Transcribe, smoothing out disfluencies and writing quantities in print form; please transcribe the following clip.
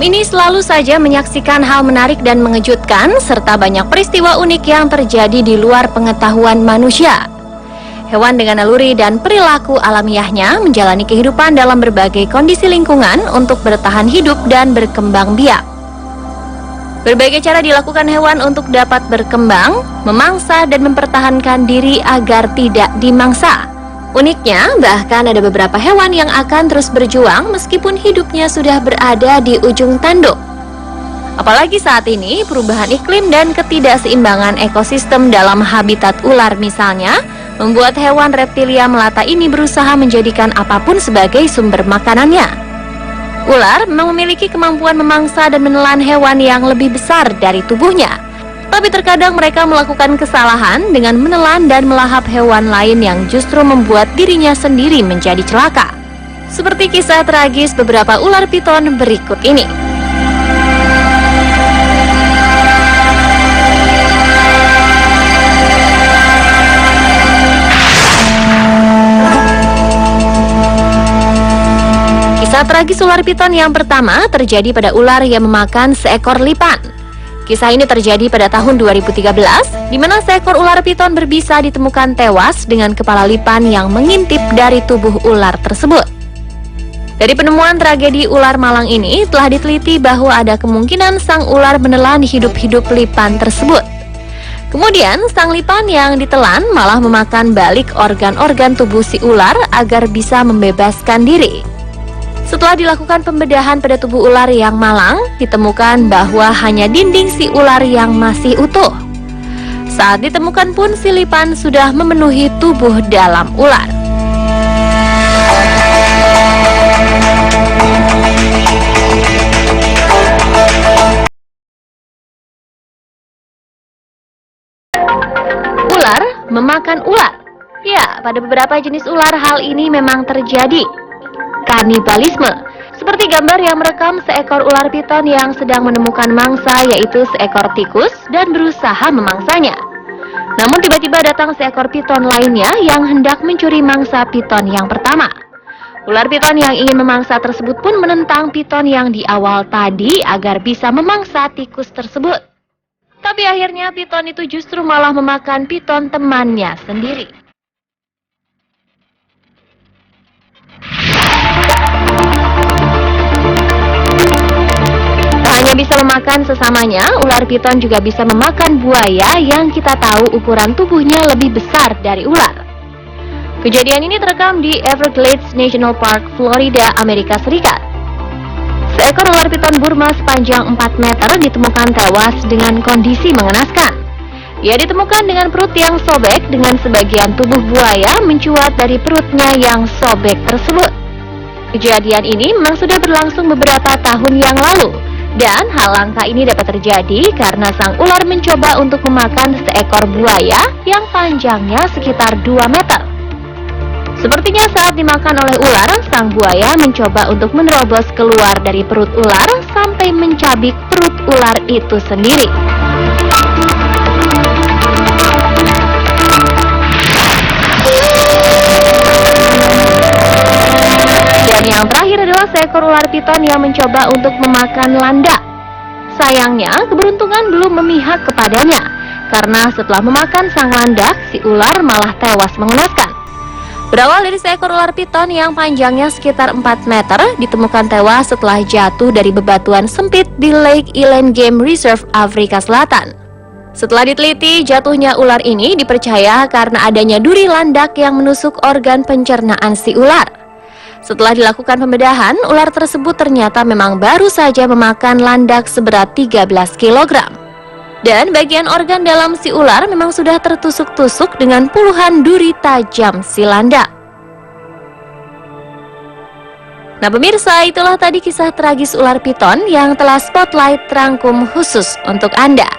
Film ini selalu saja menyaksikan hal menarik dan mengejutkan, serta banyak peristiwa unik yang terjadi di luar pengetahuan manusia. Hewan dengan naluri dan perilaku alamiahnya menjalani kehidupan dalam berbagai kondisi lingkungan untuk bertahan hidup dan berkembang biak. Berbagai cara dilakukan hewan untuk dapat berkembang, memangsa, dan mempertahankan diri agar tidak dimangsa. Uniknya, bahkan ada beberapa hewan yang akan terus berjuang meskipun hidupnya sudah berada di ujung tanduk. Apalagi saat ini, perubahan iklim dan ketidakseimbangan ekosistem dalam habitat ular misalnya, membuat hewan reptilia melata ini berusaha menjadikan apapun sebagai sumber makanannya. Ular memang memiliki kemampuan memangsa dan menelan hewan yang lebih besar dari tubuhnya. Tapi terkadang mereka melakukan kesalahan dengan menelan dan melahap hewan lain yang justru membuat dirinya sendiri menjadi celaka. Seperti kisah tragis beberapa ular piton berikut ini. Kisah tragis ular piton yang pertama terjadi pada ular yang memakan seekor lipan. Kisah ini terjadi pada tahun 2013, di mana seekor ular piton berbisa ditemukan tewas dengan kepala lipan yang mengintip dari tubuh ular tersebut. Dari penemuan tragedi ular malang ini, telah diteliti bahwa ada kemungkinan sang ular menelan hidup-hidup lipan tersebut. Kemudian, sang lipan yang ditelan malah memakan balik organ-organ tubuh si ular agar bisa membebaskan diri. Setelah dilakukan pembedahan pada tubuh ular yang malang, ditemukan bahwa hanya dinding si ular yang masih utuh. Saat ditemukan pun si lipan sudah memenuhi tubuh dalam ular. Ular memakan ular. Ya, pada beberapa jenis ular hal ini memang terjadi. Kanibalisme, seperti gambar yang merekam seekor ular piton yang sedang menemukan mangsa, yaitu seekor tikus, dan berusaha memangsanya. Namun tiba-tiba datang seekor piton lainnya yang hendak mencuri mangsa piton yang pertama. Ular piton yang ingin memangsa tersebut pun menentang piton yang di awal tadi agar bisa memangsa tikus tersebut. Tapi akhirnya piton itu justru malah memakan piton temannya sendiri. Hanya bisa memakan sesamanya, ular piton juga bisa memakan buaya yang kita tahu ukuran tubuhnya lebih besar dari ular. Kejadian ini terekam di Everglades National Park, Florida, Amerika Serikat. Seekor ular piton Burma sepanjang 4 meter ditemukan tewas dengan kondisi mengenaskan. Ia ditemukan dengan perut yang sobek dengan sebagian tubuh buaya mencuat dari perutnya yang sobek tersebut. Kejadian ini memang sudah berlangsung beberapa tahun yang lalu. Dan hal langka ini dapat terjadi karena sang ular mencoba untuk memakan seekor buaya yang panjangnya sekitar 2 meter. Sepertinya saat dimakan oleh ular, sang buaya mencoba untuk menerobos keluar dari perut ular sampai mencabik perut ular itu sendiri. Dan yang terakhir adalah seekor ular piton yang mencoba untuk memakan landak. Sayangnya, keberuntungan belum memihak kepadanya, karena setelah memakan sang landak, si ular malah tewas mengenaskan. Berawal dari seekor ular piton yang panjangnya sekitar 4 meter, ditemukan tewas setelah jatuh dari bebatuan sempit di Lake Eland Game Reserve, Afrika Selatan. Setelah diteliti, jatuhnya ular ini dipercaya karena adanya duri landak yang menusuk organ pencernaan si ular. Setelah dilakukan pembedahan, ular tersebut ternyata memang baru saja memakan landak seberat 13 kg. Dan bagian organ dalam si ular memang sudah tertusuk-tusuk dengan puluhan duri tajam si landak. Nah pemirsa, itulah tadi kisah tragis ular piton yang telah Spotlight rangkum khusus untuk Anda.